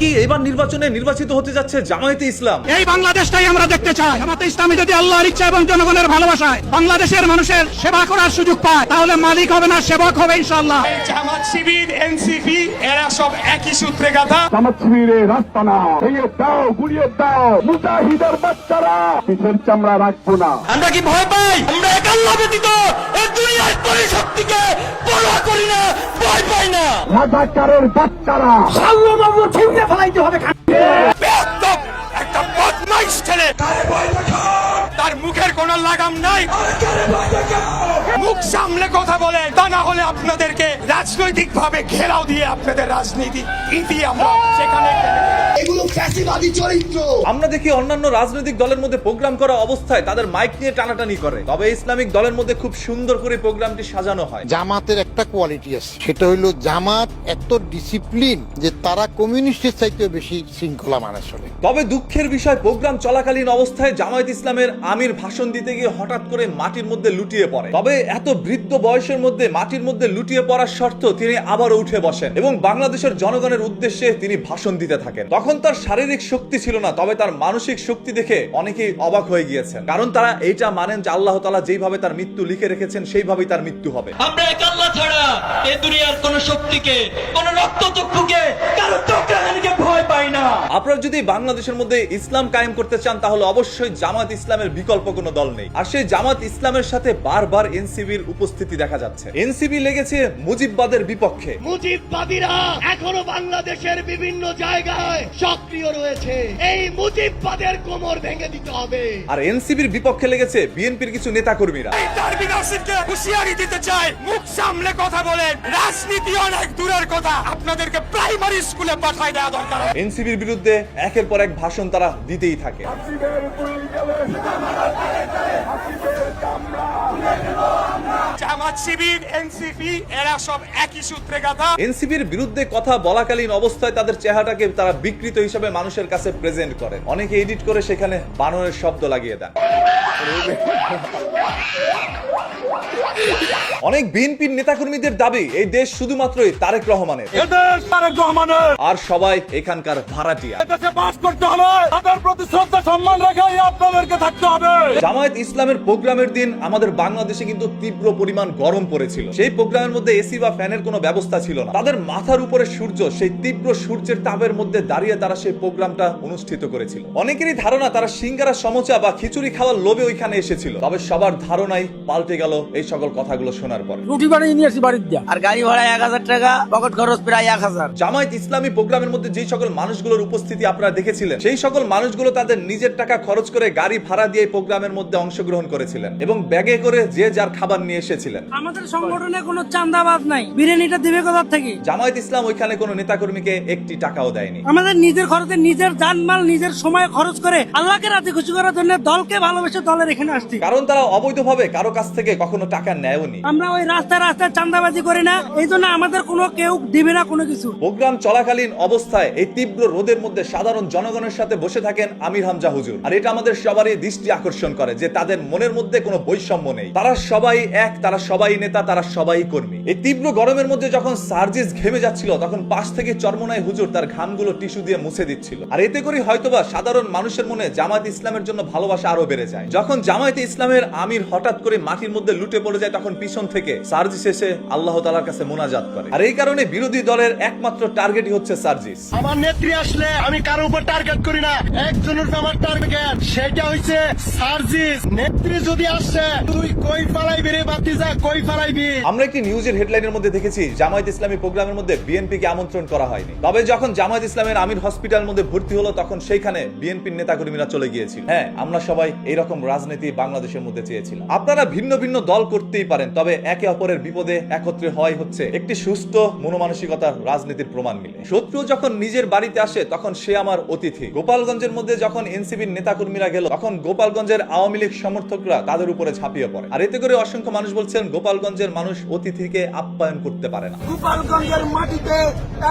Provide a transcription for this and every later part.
কি এবার নির্বাচনে নির্বাচিত হতে যাচ্ছে জামায়াতে ইসলাম? এই বাংলাদেশটাই আমরা দেখতে চাই। জামাতে ইসলামী যদি আল্লাহর ইচ্ছা এবং জনগণের ভালোবাসায় বাংলাদেশের মানুষের সেবা করার সুযোগ পায়, তাহলে মালিক হবে না, সেবক হবে ইনশাআল্লাহ। জামাত শিবির, এনসিপি এরা সব একই সূত্রে গাঁথা। জামাত শিবিরের রাস্তা না ভেঙে দাও, গুড়িয়ে দাও, মুজাহিদের বাচ্চারা পিছের চামড়া রাখবো না। আমরা কি ভয় পাই? আমরা এক আল্লাহ ব্যতীত এই দুনিয়ার পরিশক্তিকে পরোয়া করি না, ভয় পাই না। রাজাকারের বাচ্চারা সাল্লাল্লাহু ছিঁড়ে ফেলাইতে হবে। বেয়াদব একটা বদমাইশ ছেলে, তার মুখের কোনো লাগাম নাই। মুখ সামলে কথা বলেন, তা না হলে আপনাদেরকে রাজনৈতিক ভাবে ঘেরাও দিয়ে আপনাদের রাজনীতি ইতি আমরা সেখানে এগুলো ফ্যাসিবাদী চরিত্র। আমরা দেখি অন্যান্য রাজনৈতিক দলের মধ্যে প্রোগ্রাম করা অবস্থায় তাদের মাইক নিয়ে টানাটানি করে, তবে ইসলামিক দলের মধ্যে খুব সুন্দর করে প্রোগ্রামটি সাজানো হয়। জামাতের একটা কোয়ালিটি আছে, সেটা হইলো জামাত এত ডিসিপ্লিন যে তারা কমিউনিস্টের চাইতে বেশি শৃঙ্খলা মানে চলে। তবে দুঃখের বিষয়, প্রোগ্রাম চলাকালীন অবস্থায় জামায়াত ইসলামের আমির ভাষণ দিতে গিয়ে হঠাৎ করে মাটির মধ্যে লুটিয়ে পড়ে। তবে এত বৃদ্ধ বয়সের মধ্যে মাটির মধ্যে লুটিয়ে পড়ার শর্ত তিনি আবারও উঠে বসেন এবং বাংলাদেশের জনগণের উদ্দেশ্যে তিনি ভাষণ দিতে থাকেন। তখন তার শারীরিক শক্তি ছিল না, তবে তার মানসিক শক্তি দেখে অনেকেই অবাক হয়ে গিয়েছেন, কারণ তারা এইটা মানেন যে আল্লাহ তাআলা যেইভাবে তার মৃত্যু লিখে রেখেছেন সেইভাবেই তার মৃত্যু হবে। আমরা এক আল্লাহ ছাড়া এই দুনিয়ার কোন শক্তিকে, কোন রক্তচক্ষুকে, কারো চক্রাঘানিকে ভয় পাই না। আপনারা যদি বাংলাদেশের মধ্যে ইসলাম কায়েম করতে চান, তাহলে অবশ্যই জামাত ইসলামের বিকল্প কোনো দল নেই। আর সেই জামাত ইসলামের সাথে বারবার এনসিবির উপস্থিতি দেখা যাচ্ছে। এনসিবি লেগেছে মুজিববাদের বিপক্ষে। মুজিববাদীরা এখনো বাংলাদেশের বিভিন্ন জায়গায় সক্রিয় রয়েছে। এই মুজিববাদের কোমর ভেঙে দিতে হবে। আর এনসিবির বিপক্ষে লেগেছে বিএনপির কিছু নেতাকর্মীরা। তারবিন আসিফকে হুঁশিয়ারি দিতে চাই, মুখ সামলে কথা বলেন। রাজনীতি অনেক দূরের কথা, আপনাদেরকে প্রাইমারি স্কুলে পাঠায় দেওয়া দরকার। এনসিবির বিরুদ্ধে একের পর এক ভাষণ তারা দিতেই থাকে। জামাত শিবির, এনসিপি এরা সব একই সূত্রে গাঁথা। এনসিবির বিরুদ্ধে কথা বলাকালীন অবস্থায় তাদের চেহারাটাকে তারা বিকৃত হিসেবে মানুষের কাছে প্রেজেন্ট করে, অনেকে এডিট করে সেখানে বানরের শব্দ লাগিয়ে দেন। অনেক বিএনপির নেতাকর্মীদের দাবি এই দেশ শুধুমাত্রই তারেক রহমানের, আর সবাই এখানকার ভাড়াটিয়া। জামায়াত ইসলামের প্রোগ্রামের দিন আমাদের বাংলাদেশে কিন্তু তীব্র পরিমাণ গরম পড়েছিল। সেই প্রোগ্রামের মধ্যে এসি বা ফ্যানের কোনো ব্যবস্থা ছিল না। তাদের মাথার উপরে সূর্য, সেই তীব্র সূর্যের তাপের মধ্যে দাঁড়িয়ে তারা সেই প্রোগ্রামটা অনুষ্ঠিত করেছিল। অনেকেরই ধারণা তারা সিঙ্গারা, সমোচা বা খিচুড়ি খাওয়ার লোভে ওইখানে এসেছিল, তবে সবার ধারণাই পাল্টে গেল এই সকল কথাগুলো শোনার পর। রুটি বানিয়ে নিয়ে আসি বাড়ির দিয়া, আর গাড়ি ভাড়া 1000 টাকা, পকেট খরচ প্রায় 1000। জামায়াত ইসলামী প্রোগ্রামের মধ্যে যে সকল মানুষগুলোর উপস্থিতি আপনারা দেখেছিলেন, সেই সকল মানুষগুলো তাদের নিজের টাকা খরচ করে গাড়ি ভাড়া দিয়ে প্রোগ্রামের মধ্যে অংশগ্রহণ করেছিলেন এবং ব্যাগে করে যে যার খাবার নিয়ে এসেছিলেন। আমাদের সংগঠনে কোনো চাঁদাবাজ নাই। বিরিয়ানিটা দিবে কোথা থেকে? জামায়াত ইসলাম ওইখানে কোনো নেতাকর্মীকে একটি টাকাও দেয়নি। আমাদের নিজের খরচে, নিজের জানমাল, নিজের সময় খরচ করে আল্লাহকে রাজি খুশি করার জন্য দলকে ভালোবেসে দলের এখানে আসছি, কারণ তারা অবৈধভাবে কারো কাছ থেকে কখনো টাকা নেয়নি। আমরা ওই রাস্তায় রাস্তায় চাঁদাবাজি করি না, এই জন্য আমাদের কোনো কেউ দিবে না কোনো কিছু। প্রোগ্রাম চলাকালীন অবস্থায় এই তীব্র রোদের মধ্যে সাধারণ জনগণের সাথে বসে থাকেন আমির হামজা হুজুর, আর এটা আমাদের সবারই দৃষ্টি আকর্ষণ করে যে তাদের মনের মধ্যে কোনো বৈষম্য নেই। তারা সবাই এক, তারা সবাই নেতা, তারা সবাই কর্মী। এই তীব্র গরমের মধ্যে যখন সার্জিস ঘেমে যাচ্ছিল, তখন পাশ থেকে চরমোনাই হুজুর তার ঘামগুলো টিস্যু দিয়ে মুছে দিচ্ছিল। আর এতে করে হয়তোবা সাধারণ মানুষের মনে জামায়াত ইসলামের জন্য ভালোবাসা আরো বেড়ে যায়। যখন জামায়াত ইসলামের আমির হঠাৎ করে মাটির মধ্যে লুটে পড়ে যায়, তখন পিছন থেকে সার্জিস এসে আল্লাহ তাআলার কাছে মোনাজাত করে। আর এই কারণে বিরোধী দলের একমাত্র টার্গেটই হচ্ছে সার্জিস। আমার নেত্রী আসলে আমি কারো উপর টার্গেট করি না, একজনের আমার টার্গেট, সেটা হচ্ছে সার্জিস। নেত্রী যদি আসে, তুই কই পালাইবি রে বাতিজা, কই পালাইবি? আমরা একটি নিউজের হেডলাইনের মধ্যে দেখেছি জামায়াত ইসলামী প্রোগ্রামের মধ্যে বিএনপি কে আমন্ত্রণ করা হয়নি। তবে যখন জামায়াত ইসলামের আমির হসপিটালের মধ্যে ভর্তি হলো, তখন সেইখানে বিএনপির নেতাকর্মীরা চলে গিয়েছিল। হ্যাঁ, আমরা সবাই এইরকম রাজনীতি বাংলাদেশের মধ্যে চেয়েছিলাম। আপনারা ভিন্ন ভিন্ন দল করতেই পারেন, তবে একে অপরের বিপদে একত্রে হয় হচ্ছে একটি সুস্থ মনোমানসিকতার রাজনীতির প্রমাণ মিলে। শত্রু যখন নিজের বাড়িতে আসে, তখন সে আমার অতিথি। গোপালগঞ্জের মধ্যে যখন এনসিবির নেতাকর্মীরা গেল, তখন গোপালগঞ্জের আওয়ামী লীগ সমর্থকরা তাদের উপরে ঝাঁপিয়ে পড়ে। আর এতে করে অসংখ্য মানুষ বলছেন গোপালগঞ্জের মানুষ অতিথিকে আপ্যায়ন করতে পারে না। গোপালগঞ্জের মাটিতে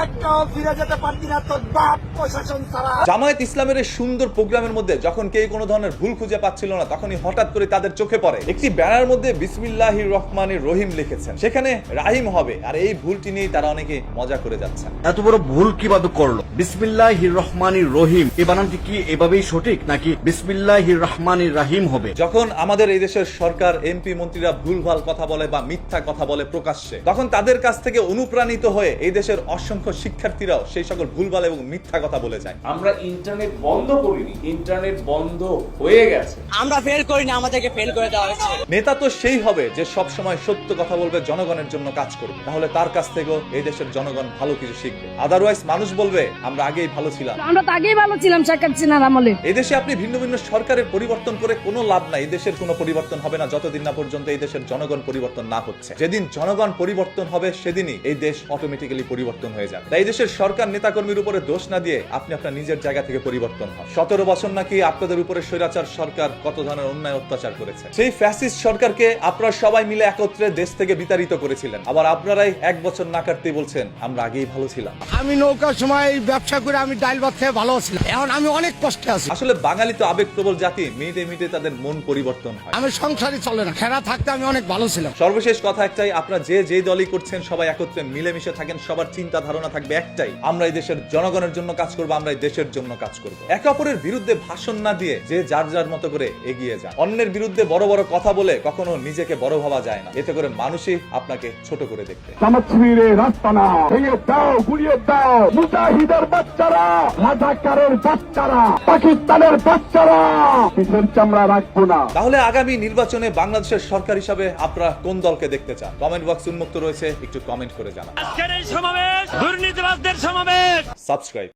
একটাও ফিরে যেতে পারতি না তোর বাপ প্রশাসন ছাড়া। জামায়াত ইসলামের এই সুন্দর প্রোগ্রামের মধ্যে যখন কেউ কোনো ধরনের ভুল খুঁজে পাচ্ছিল না, তখনই হঠাৎ করে তাদের চোখে পড়ে একটি ব্যানার মধ্যে বিসমিল্লাহির রহমানির রহিম লিখেছেন, সেখানে রাহিম হবে। আর এই ভুলটি নিয়ে তারা অনেকে মজা করে যাচ্ছেন। এত বড় ভুল কিভাবে করলো? বিসমিল্লাহির রহমানির রহিম এই বানানটি কি এভাবেই সঠিক নাকি বিসমিল্লাহির রহমানির রাহিম হবে? যখন আমাদের এই দেশের সরকার এমপি মন্ত্রীরা ভুলভাল কথা বলে বা মিথ্যা কথা বলে প্রকাশ্যে, তখন তাদের কাছ থেকে অনুপ্রাণিত হয়ে এই দেশের অসংখ্য শিক্ষার্থীরাও সেই সকল ভুলভাল এবং মিথ্যা কথা বলে যায়। আমরা ইন্টারনেট বন্ধ করিনি, ইন্টারনেট বন্ধ হয়ে গেছে। আমরা ফেল করি না, আমাদেরকে ফেল করে দেওয়া হয়েছে। নেতা তো সেই হবে যে সব সময় সত্য কথা বলবে, জনগণের জন্য কাজ করবে, তাহলে তার কাছ থেকেও এই দেশের জনগণ ভালো কিছু শিখবে। আদারওয়াইজ মানুষ বলবে আমরা আগেই ভালো ছিলাম। আমরা তো আগেই ভালো ছিলাম শেখ হাসিনার আমলে। এই দেশে আপনি ভিন্ন ভিন্ন সরকারের পরিবর্তন করে কোনো লাভ নাই। এই দেশের কোনো পরিবর্তন হবে না যতদিন না পর্যন্ত এই দেশের জনগণ পরিবর্তন না হচ্ছে। যেদিন জনগণ পরিবর্তন হবে সেদিনই এই দেশ অটোমেটিক্যালি পরিবর্তন হয়ে যাবে। তাই এই দেশের সরকার নেতাকর্মীর উপরে দোষ না দিয়ে আপনি আপনার নিজের জায়গা থেকে পরিবর্তন হন। 17 বছর নাকি আপনাদের উপরে স্বৈরাচার সরকার কত ধরনের অন্যায় অত্যাচার করেছে। সেই ফ্যাসিস্ট সরকারকে আপনারা সবাই মিলে একত্রে দেশ থেকে বিতাড়িত করেছিলেন। আবার আপনারাই 1 বছর না কাটতেই বলছেন আমরা আগেই ভালো ছিলাম। আমি নৌকার সময় ব্যবসা করে আমি ডাল ভাত খেয়ে ভালো ছিলাম, এখন আমি অনেক কষ্টে আছি। আসলে বাঙালি তো আবেগপ্রবল জাতি, মিনিটে মিনিটে তাদের মন পরিবর্তন হয়। আমি সংসারই চলে না, খেরা থাকতে আমি অনেক ভালো ছিলাম। সর্বশেষ কথা একটাই, আপনারা যে দলই করছেন সবাই একত্রে মিলেমিশে থাকেন। সবার চিন্তা ধারণা থাকবে একটাই, আমরা এই দেশের জনগণের জন্য কাজ করব, আমরা এই দেশের জন্য কাজ করব। একে অপরের বিরুদ্ধে ভাষণ না দিয়ে যে যার যার মতো করে এগিয়ে যান। অন্যের বিরুদ্ধে বড় বড় কথা বলে কখনো নিজেকে বড় ভাবা যায় না, এতে করে মানুষই আপনাকে ছোট করে দেখবে। জামাত শিবিরের রাস্তা না ভেঙে দাও, গুড়িয়ে দাও। মুজাহিদের বাচ্চারা, রাজাকারের বাচ্চারা, পাকিস্তানের বাচ্চারা, পিছের চামড়া রাখবো না। তাহলে আগামী নির্বাচনে বাংলাদেশের সরকার হিসাবে আপনারা কোন দলকে দেখতে চান? কমেন্ট বক্স উন্মুক্ত রয়েছে, একটু কমেন্ট করে জানান। আজকের এই সমাবেশ দুর্নীতিবাজদের সমাবেশ। সাবস্ক্রাইব।